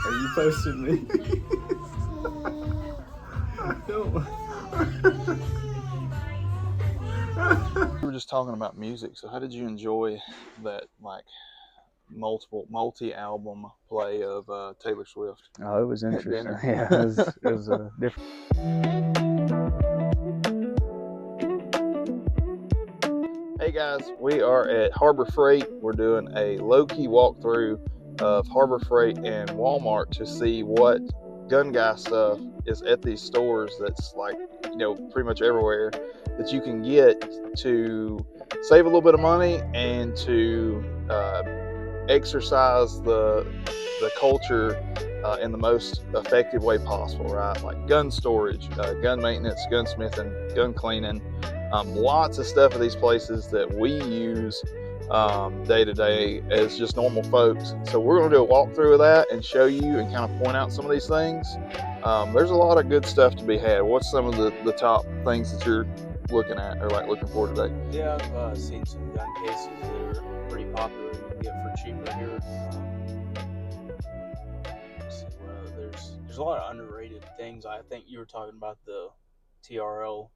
Are you posting me? We were just talking about music, so how did you enjoy that, like, multi-album play of Taylor Swift? Oh, it was interesting. Dinner. Yeah, it was a different. Hey guys, we are at Harbor Freight. We're doing a low-key walkthrough of Harbor Freight and Walmart to see what gun guy stuff is at these stores that's, like, you know, pretty much everywhere that you can get to save a little bit of money and to exercise the culture in the most effective way possible, right? Like gun storage, gun maintenance, gunsmithing, gun cleaning, lots of stuff at these places that we use day to day as just normal folks. So we're going to do a walkthrough of that and show you and kind of point out some of these things. There's a lot of good stuff to be had. What's some of the top things that you're looking at or like looking for today? Yeah, I've seen some gun cases that are pretty popular. You can get for cheaper here. There's a lot of underrated things. I think you were talking about the TRL.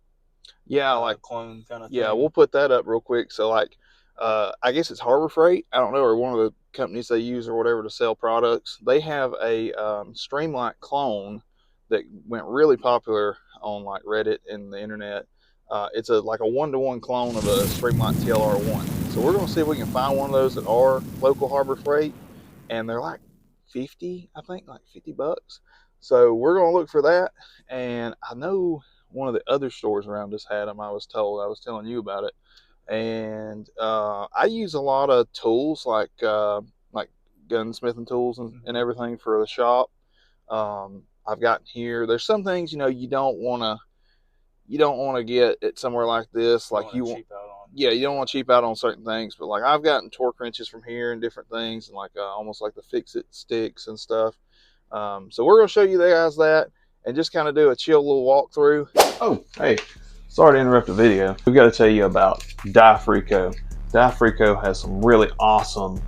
Yeah, like clone kind of thing. Yeah, we'll put that up real quick. So, like, I guess it's Harbor Freight. I don't know, or one of the companies they use or whatever to sell products. They have a Streamlight clone that went really popular on like Reddit and the internet. It's like a 1-to-1 clone of a Streamlight TLR1. So we're going to see if we can find one of those at our local Harbor Freight, and they're like 50, I think, like $50. So we're going to look for that, and I know one of the other stores around us had them. I was telling you about it, and I use a lot of tools like gunsmithing tools and everything for the shop. I've gotten here. There's some things, you know, you don't want to get at somewhere like this. Like you want, yeah, you don't want to cheap out on certain things. But like I've gotten torque wrenches from here and different things, and like almost like the fix-it sticks and stuff. So we're gonna show you guys that, and just kind of do a chill little walkthrough. Oh, hey, sorry to interrupt the video. We've got to tell you about Frico. Frico has some really awesome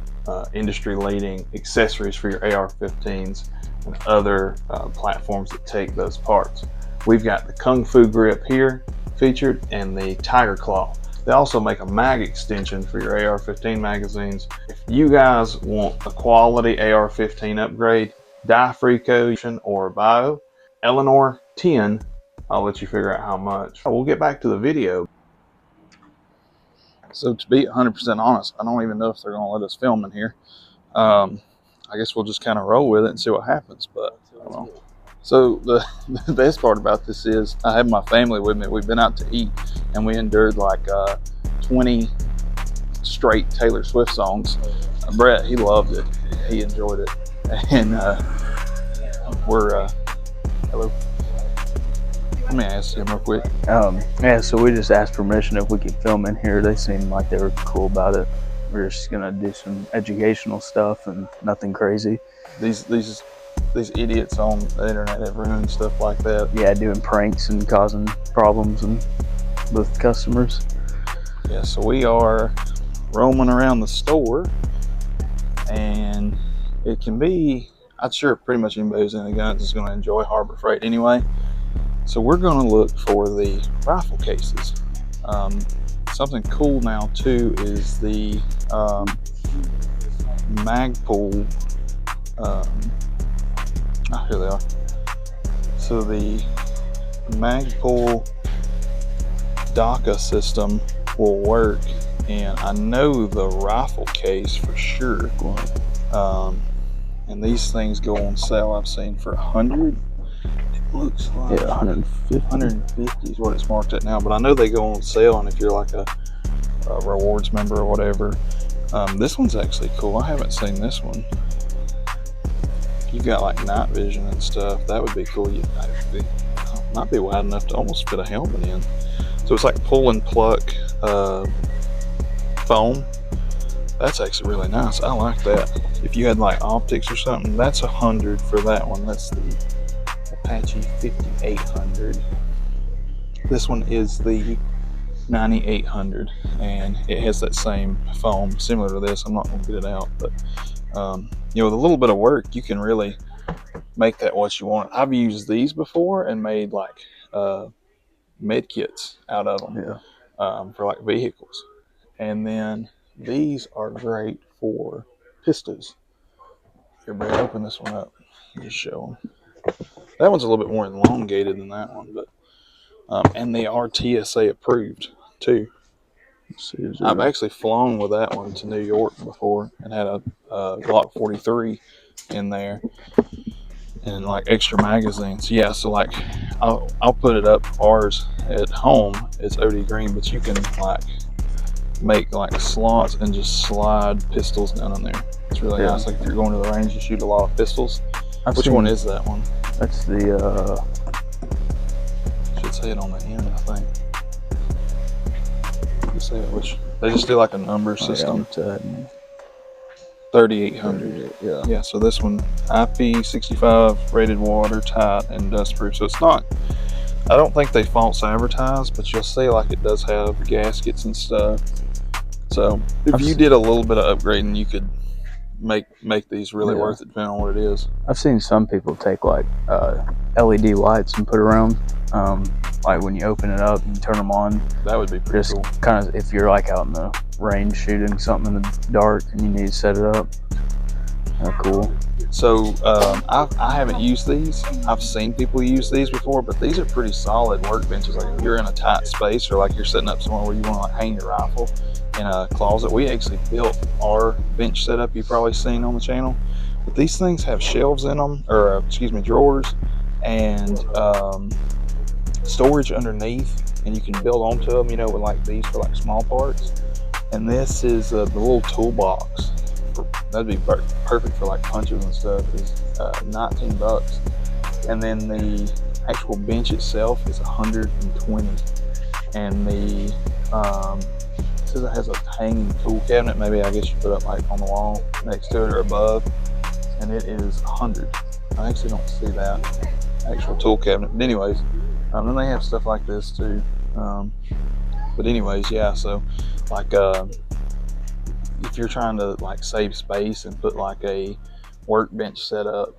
industry-leading accessories for your AR-15s and other platforms that take those parts. We've got the Kung Fu grip here featured and the Tiger Claw. They also make a mag extension for your AR-15 magazines. If you guys want a quality AR-15 upgrade, Frico or Bio, Eleanor 10, I'll let you figure out how much. We'll get back to the video. So to be 100% honest, I don't even know if they're going to let us film in here. I guess we'll just kind of roll with it and see what happens. But so the best part about this is I have my family with me. We've been out to eat, and we endured like 20 straight Taylor Swift songs. Brett, he loved it. He enjoyed it. And we're hello. Let me ask him real quick. Yeah, so we just asked permission if we could film in here. They seemed like they were cool about it. We're just gonna do some educational stuff and nothing crazy. These idiots on the internet have ruined stuff like that. Yeah, doing pranks and causing problems and with customers. Yeah, so we are roaming around the store, and it can be, I'm sure pretty much anybody who's into guns is going to enjoy Harbor Freight anyway. So we're going to look for the rifle cases. Something cool now too is the Magpul. Here they are. So the Magpul DACA system will work, and I know the rifle case for sure. And these things go on sale, I've seen, for $100. It looks like 150 is what it's marked at now, but I know they go on sale, and if you're like a rewards member or whatever. This one's actually cool. I haven't seen this one. You've got like night vision and stuff. That would be cool. Might be wide enough to almost fit a helmet in. So it's like pull and pluck foam. That's actually really nice. I like that. If you had like optics or something, that's $100 for that one. That's the Apache 5800. This one is the 9800, and it has that same foam similar to this. I'm not going to get it out, but you know, with a little bit of work, you can really make that what you want. I've used these before and made like med kits out of them. Yeah. For like vehicles. And then these are great for pistols. Here, Brad, open this one up and just show them. That one's a little bit more elongated than that one, but and they are TSA approved too. I've actually flown with that one to New York before and had a Glock 43 in there and like extra magazines. Yeah, so like I'll put it up. Ours at home it's OD green, but you can like make like slots and just slide pistols down in there. It's really nice. Like if you're going to the range, you shoot a lot of pistols. Which one is that one? That's the should say it on the end, I think. You say it, which they just do like a number system. 3800. Yeah. Yeah. So this one IP65 rated watertight and dustproof. So it's not. I don't think they false advertise, but you'll see like it does have gaskets and stuff. So if you did a little bit of upgrading, you could make these really worth it, depending on what it is. I've seen some people take like LED lights and put around, like when you open it up and turn them on. That would be pretty cool. Kind of if you're like out in the range shooting something in the dark and you need to set it up. Cool. So I haven't used these. I've seen people use these before, but these are pretty solid workbenches. Like if you're in a tight space or like you're setting up somewhere where you want to like hang your rifle in a closet. We actually built our bench setup you've probably seen on the channel. But these things have shelves in them, or excuse me, drawers, and storage underneath, and you can build onto them, you know, with like these for like small parts. And this is the little toolbox. That'd be perfect for like punches and stuff. Is $19, and then the actual bench itself is $120, and the it says it has a hanging tool cabinet. Maybe I guess you put up like on the wall next to it or above, and it is $100. I actually don't see that actual tool cabinet, but anyways, then they have stuff like this too. But anyways, yeah. So like if you're trying to like save space and put like a workbench setup,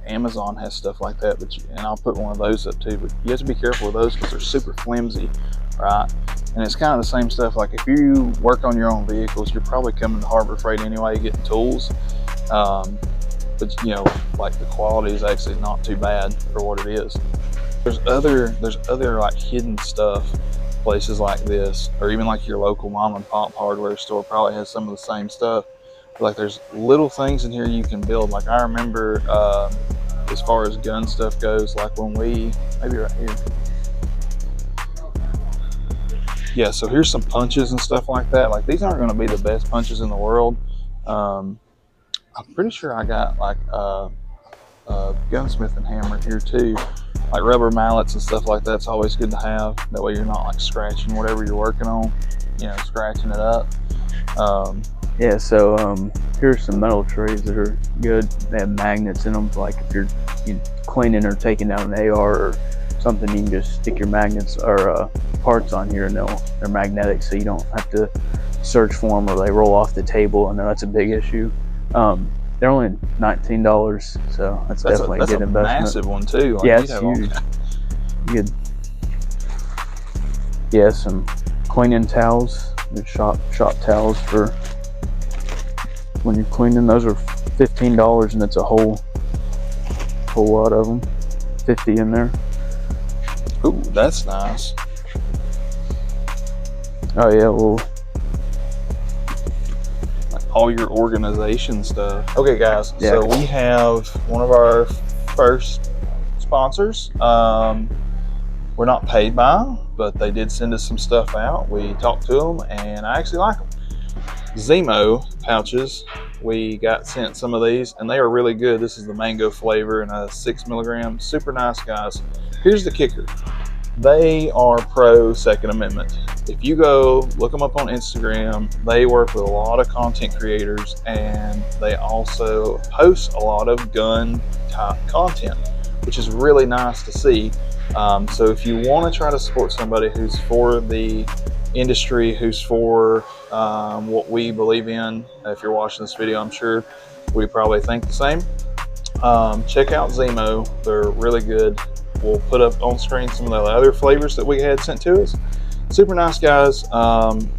Amazon has stuff like that, and I'll put one of those up too, but you have to be careful with those because they're super flimsy, right? And it's kind of the same stuff. Like if you work on your own vehicles, you're probably coming to Harbor Freight anyway, getting tools, but you know, like the quality is actually not too bad for what it is. There's other like hidden stuff. Places like this, or even like your local mom and pop hardware store probably has some of the same stuff. Like there's little things in here you can build. Like I remember as far as gun stuff goes, like when maybe right here. Yeah, so here's some punches and stuff like that. Like these aren't going to be the best punches in the world. I'm pretty sure I got like a gunsmithing hammer here too. Like rubber mallets and stuff like that's always good to have. That way you're not like scratching whatever you're working on, you know, scratching it up. Yeah, so here's some metal trays that are good. They have magnets in them. Like if you're cleaning or taking down an AR or something, you can just stick your magnets or parts on here, and they're magnetic, so you don't have to search for them or they roll off the table. I know that's a big issue. They're only $19, so that's definitely a good investment. That's a massive one too. Like yeah, it's huge. Good. Yeah, some cleaning towels. Good shop towels for when you're cleaning. Those are $15, and it's a whole lot of them. 50 in there. Ooh, that's nice. Oh yeah, well. All your organization stuff. Okay guys, yeah. So we have one of our first sponsors. We're not paid by them, but they did send us some stuff out. We talked to them and I actually like them. Zimo Pouches, we got sent some of these and they are really good. This is the mango flavor and a 6 milligram. Super nice, guys. Here's the kicker. They are pro Second Amendment. If you go look them up on Instagram, they work with a lot of content creators and they also post a lot of gun type content, which is really nice to see. So if you want to try to support somebody who's for the industry, who's for what we believe in, if you're watching this video, I'm sure we probably think the same. Check out Zimo. They're really good. We'll put up on screen some of the other flavors that we had sent to us. Super nice guys.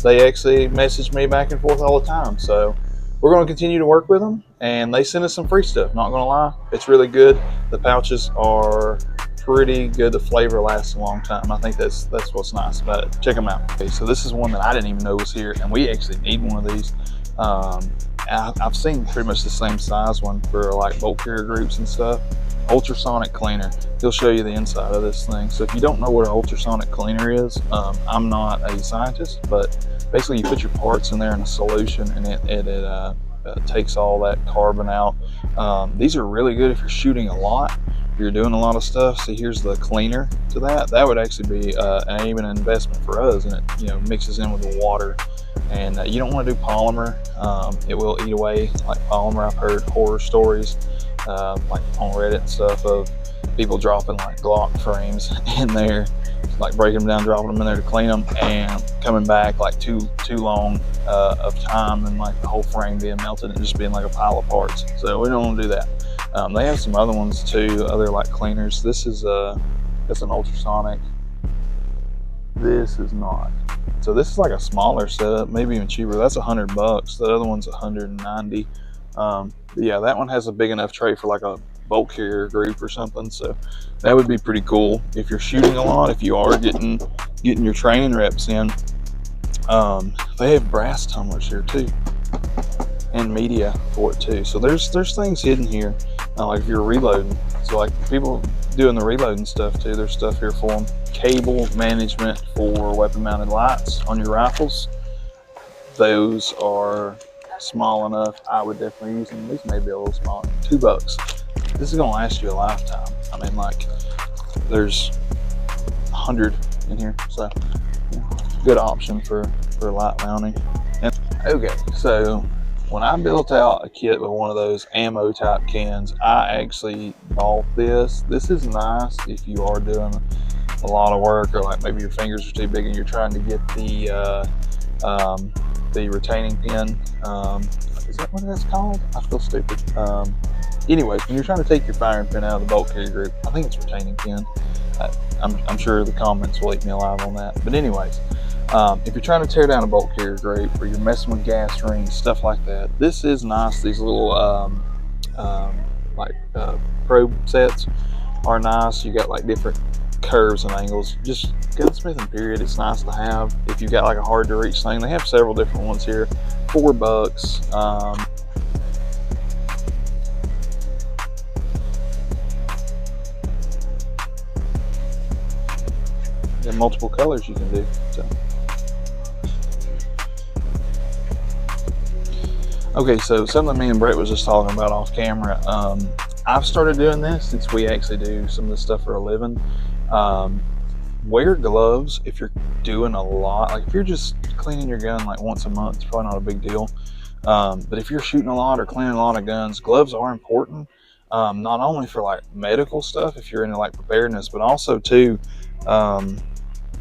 They actually message me back and forth all the time. So we're going to continue to work with them. And they send us some free stuff. Not going to lie. It's really good. The pouches are pretty good. The flavor lasts a long time. I think that's what's nice about it. Check them out. Okay, so this is one that I didn't even know was here. And we actually need one of these. I've seen pretty much the same size one for like bolt carrier groups and stuff. Ultrasonic cleaner. He'll show you the inside of this thing. So if you don't know what an ultrasonic cleaner is, I'm not a scientist, but basically you put your parts in there in a solution and it takes all that carbon out. These are really good if you're shooting a lot, if you're doing a lot of stuff. So here's the cleaner to that. That would actually be even an investment for us, and it mixes in with the water. And you don't want to do polymer. It will eat away like polymer. I've heard horror stories like on Reddit and stuff of people dropping like Glock frames in there, like breaking them down, dropping them in there to clean them, and coming back like too long of time, and like the whole frame being melted and just being like a pile of parts. So we don't want to do that. They have some other ones too, other like cleaners. This is it's an ultrasonic. This is not. So this is like a smaller setup, maybe even cheaper. That's $100. The other one's 190. Yeah, that one has a big enough tray for like a bolt carrier group or something. So that would be pretty cool if you're shooting a lot. If you are getting your training reps in, they have brass tumblers here too, and media for it too. So there's things hidden here, like if you're reloading. So like people doing the reloading stuff too, there's stuff here for them. Cable management for weapon mounted lights on your rifles. Those are small enough. I would definitely use them. These may be a little smaller. $2. This is gonna last you a lifetime. I mean, like there's 100 in here, so good option for light mounting. And okay, so when I built out a kit with one of those ammo type cans, I actually bought this. This is nice if you are doing a lot of work, or like maybe your fingers are too big and you're trying to get the retaining pin. Is that what that's called? I feel stupid. Anyways, when you're trying to take your firing pin out of the bolt carrier group, I think it's retaining pin. I'm sure the comments will eat me alive on that. But anyways, if you're trying to tear down a bolt carrier group, or you're messing with gas rings, stuff like that, this is nice. These little probe sets are nice. You got like different curves and angles. Just gunsmithing period, it's nice to have if you've got like a hard to reach thing. They have several different ones here. $4. And multiple colors you can do. So okay, so something me and Brett was just talking about off camera. I've started doing this since we actually do some of this stuff for a living. Wear gloves if you're doing a lot. Like if you're just cleaning your gun like once a month, it's probably not a big deal. But if you're shooting a lot or cleaning a lot of guns, gloves are important. Not only for like medical stuff, if you're into like preparedness, but also too,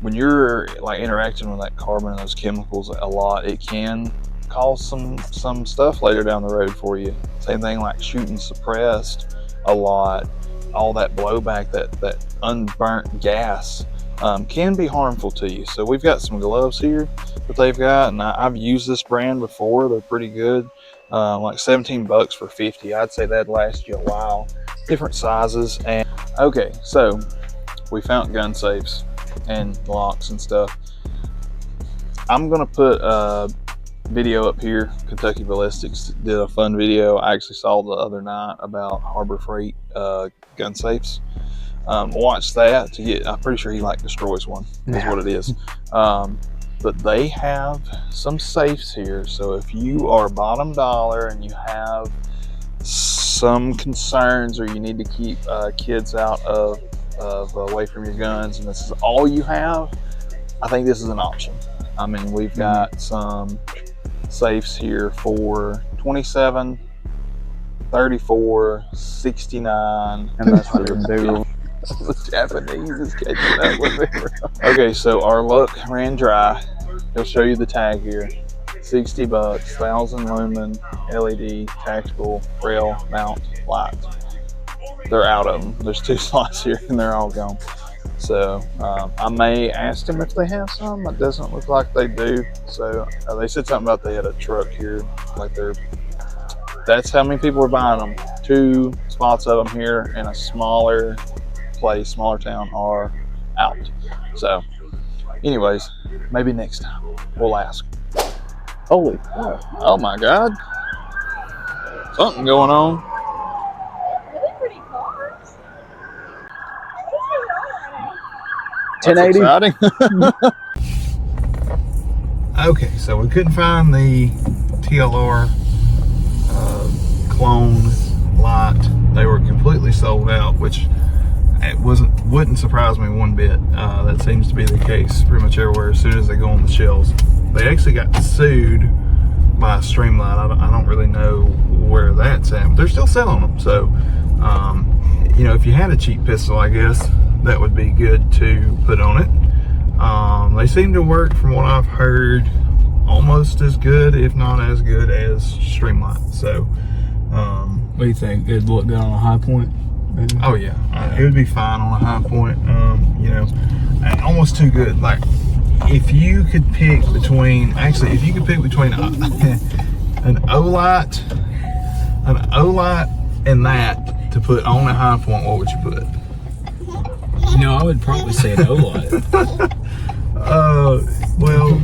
when you're like interacting with that carbon and those chemicals a lot, it can cause some stuff later down the road for you. Same thing like shooting suppressed a lot, all that blowback, that unburnt gas can be harmful to you. So we've got some gloves here that they've got, and I've used this brand before. They're pretty good. Like $17 for 50. I'd say that'd last you a while. Different sizes. And okay, so we found gun safes and locks and stuff. I'm gonna put a video up here. Kentucky Ballistics did a fun video I actually saw the other night about Harbor Freight gun safes. Watch that to get. I'm pretty sure he like destroys one. Is what it is. But they have some safes here. So if you are bottom dollar and you have some concerns, or you need to keep kids out of away from your guns, and this is all you have, I think this is an option. I mean, we've got some safes here for 27, 34, 69, and that's for the bigger one. The Japanese is catching up with me. Okay, so our luck ran dry. He'll show you the tag here. $60, 1,000 lumen LED tactical rail mount light. they're out of them. There's 2 slots here and they're all gone. So I may ask them if they have some. It doesn't look like they do. So they said something about they had a truck here. Like that's how many people are buying them. 2 spots of them here in a smaller place, smaller town are out. So anyways, maybe next time we'll ask. Holy crap. Oh my God. Something going on. Really pretty cars. 1080. Exciting. Okay, so we couldn't find the TLR clone lot. They were completely sold out, which it wouldn't surprise me one bit. That seems to be the case pretty much everywhere as soon as they go on the shelves. They actually got sued by Streamlight. I don't really know where that's at, but they're still selling them. So, you know, if you had a cheap pistol, I guess that would be good to put on it. They seem to work, from what I've heard, almost as good, if not as good as Streamlight. So, What do you think? It'd look good on a high point? Maybe? oh yeah, it would be fine on a high point. You know, almost too good. Like, if you could pick between, actually, if you could pick between an O-Light and that to put on a high point, what would you put? You know, I would probably say an O-Light. Well,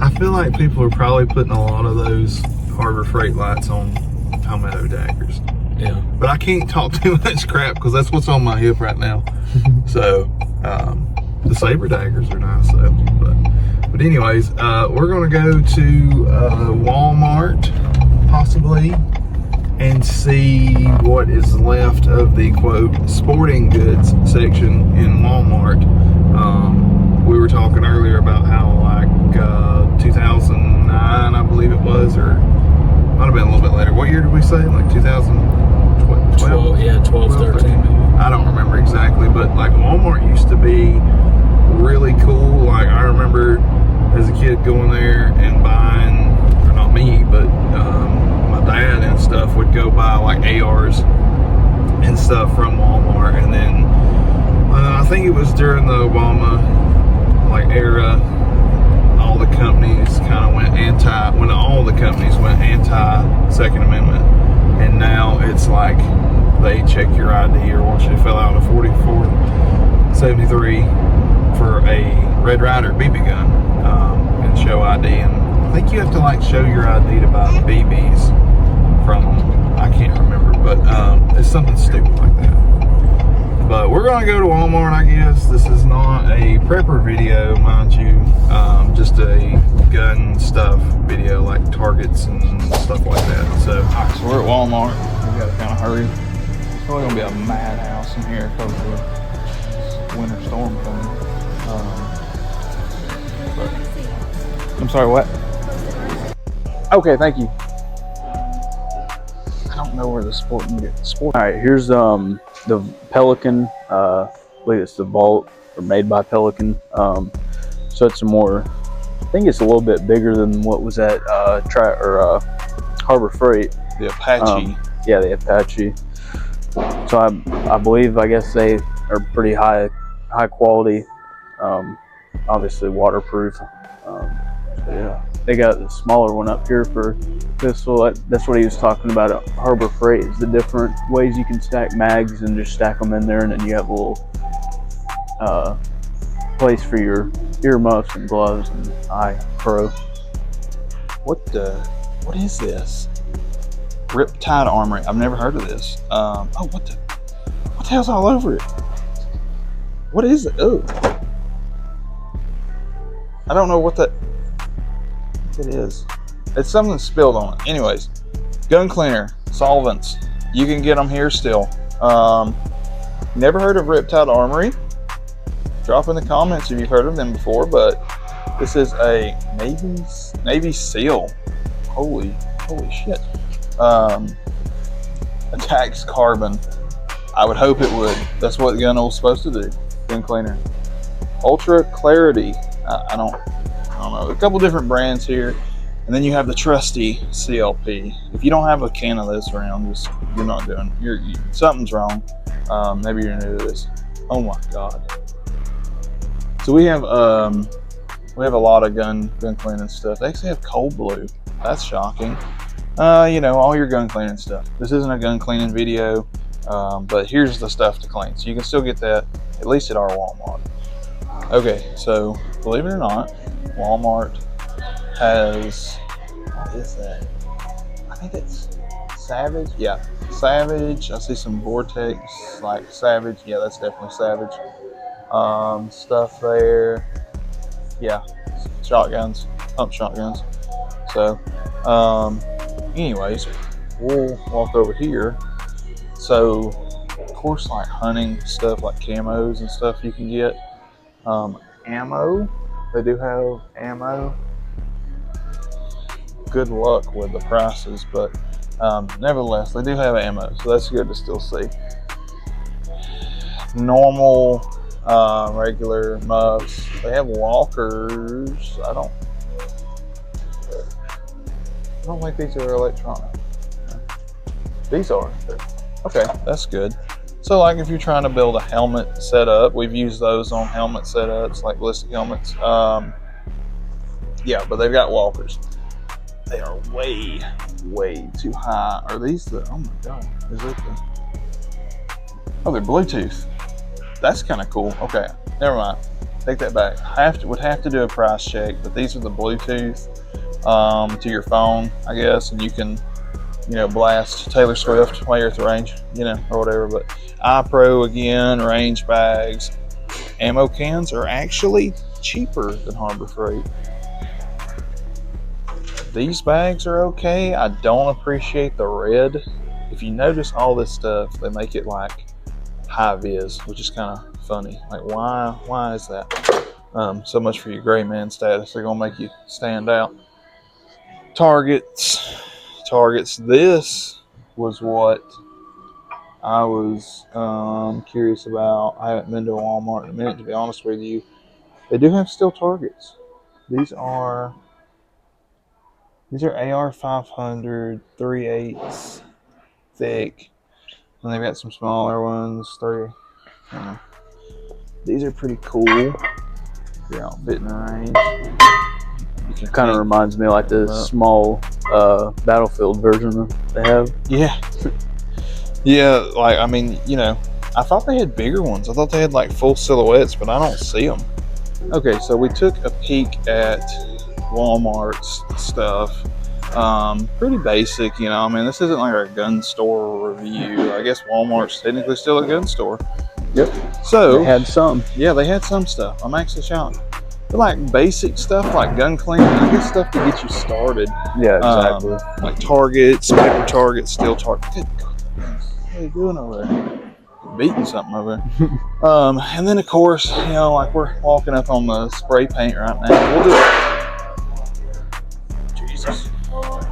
I feel like people are probably putting a lot of those Harbor Freight lights on Palmetto daggers. Yeah. But I can't talk too much crap because that's what's on my hip right now. So, the saber daggers are nice though. But anyways, we're gonna go to Walmart possibly and see what is left of the quote sporting goods section in Walmart. We were talking earlier about how like 2009, I believe it was, or might have been a little bit later. What year did we say? Like 2012? Yeah, 12, 13 maybe. I don't remember exactly, but like Walmart used to be really cool. Like I remember as a kid going there and buying, or not me, but my dad and stuff would go buy like ARs and stuff from Walmart. And then I think it was during the Obama like era, all the companies kind of went when all the companies went anti-Second Amendment, and now it's like they check your ID or want you to fill out a 4473 for a Red Ryder BB gun and show ID. And I think you have to like show your ID to buy BBs from them. I can't remember, but it's something stupid like that. But we're gonna go to Walmart, I guess. This is not a prepper video, mind you, just a gun stuff video, like targets and stuff like that. So, alright, so we're at Walmart. We gotta kind of hurry. It's probably gonna be a madhouse in here because of the winter storm coming. I'm sorry, what? Okay, thank you. I don't know where the sport. All right, here's the Pelican. I believe it's the Vault, or made by Pelican. So it's a more, I think it's a little bit bigger than what was at Harbor Freight. The Apache. Yeah, the Apache. So I believe, I guess they are pretty high quality. Obviously waterproof. So yeah, they got the smaller one up here for pistol. That's what he was talking about at Harbor Freight, is the different ways you can stack mags and just stack them in there, and then you have a little place for your earmuffs and gloves and eye pro. What is this? Riptide Armory. I've never heard of this. What the hell's all over it? What is it? Oh, I don't know what it is. It's something spilled on it. Anyways, gun cleaner, solvents. You can get them here still. Never heard of Riptide Armory? Drop in the comments if you've heard of them before, but this is a Navy SEAL. Holy shit. Attacks carbon. I would hope it would. That's what the gun was supposed to do. Gun cleaner. Ultra Clarity. I don't know. A couple different brands here. And then you have the trusty CLP. If you don't have a can of this around, you're not doing. Something's wrong. Maybe you're new to this. Oh my God. So we have a lot of gun cleaning stuff. They actually have cold blue. That's shocking. All your gun cleaning stuff. This isn't a gun cleaning video, but here's the stuff to clean. So you can still get that at least at our Walmart. Okay, so believe it or not, Walmart has, what is that? I think it's Savage. Yeah, Savage. I see some Vortex, like Savage. Yeah, that's definitely Savage. Stuff there. Yeah, shotguns, pump shotguns. So, anyways, we'll walk over here. So, of course, like hunting stuff, like camos and stuff you can get. Ammo, they do have ammo. Good luck with the prices, but nevertheless, they do have ammo, so that's good to still see. Normal, regular muffs. They have walkers. I don't think these are electronic. These are. Okay, that's good. So like if you're trying to build a helmet setup, we've used those on helmet setups, like ballistic helmets. Yeah, but they've got walkers. They are way, way too high. Are these the, oh my God, is it the, oh, they're Bluetooth. That's kind of cool. Okay, never mind. Take that back. Would have to do a price check, but these are the Bluetooth to your phone, I guess, and you can, blast Taylor Swift while you're at the range, or whatever. But iPro again, range bags, ammo cans are actually cheaper than Harbor Freight. These bags are okay. I don't appreciate the red. If you notice all this stuff, they make it like high vis, which is kind of funny. Like why is that? So much for your gray man status. They're gonna make you stand out. Targets. This was what I was curious about. I haven't been to a Walmart in a minute, to be honest with you. They do have steel targets. These are AR 500 3/8 thick, and they've got some smaller ones. These are pretty cool. You're outfit in the range. Kind of reminds me of like the small Battlefield version that they have. Yeah. Like, I mean, I thought they had bigger ones. I thought they had like full silhouettes, but I don't see them. Okay, so we took a peek at Walmart's stuff. Pretty basic, I mean, this isn't like a gun store review. I guess Walmart's technically still a gun store. Yep. So they had some. Yeah, they had some stuff. I'm actually shocked. But like basic stuff like gun cleaning, I guess stuff to get you started. Yeah, exactly. Like targets, paper targets, steel targets. Good God, what are you doing over there? Beating something over there. And then of course, like we're walking up on the spray paint right now.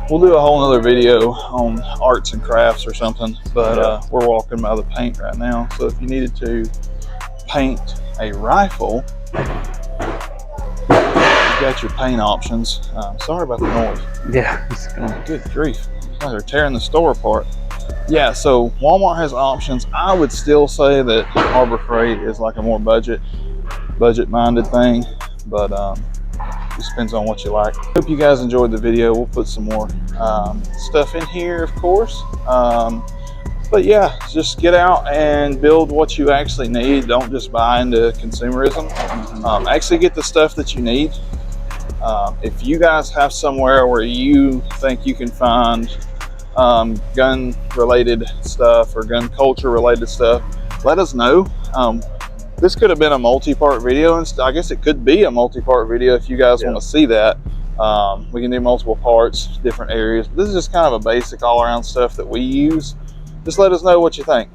We'll do a whole nother video on arts and crafts or something, but we're walking by the paint right now. So if you needed to paint a rifle, you got your paint options. Sorry about the noise. Yeah. Good grief. They're tearing the store apart. Yeah, so Walmart has options. I would still say that Harbor Freight is like a more budget-minded thing, but it depends on what you like. Hope you guys enjoyed the video. We'll put some more stuff in here, of course. But yeah, just get out and build what you actually need. Don't just buy into consumerism. Actually get the stuff that you need. If you guys have somewhere where you think you can find gun related stuff or gun culture related stuff, let us know. This could have been a multi-part video, and I guess it could be a multi-part video if you guys want to see that. We can do multiple parts, different areas. This is just kind of a basic all-around stuff that we use. Just let us know what you think.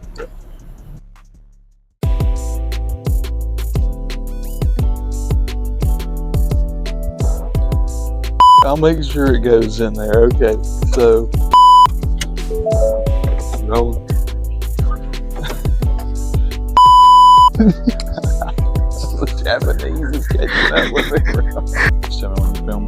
I'll make sure it goes in there. Okay, so roll. The Japanese is catching up with me. Just tell me when you film.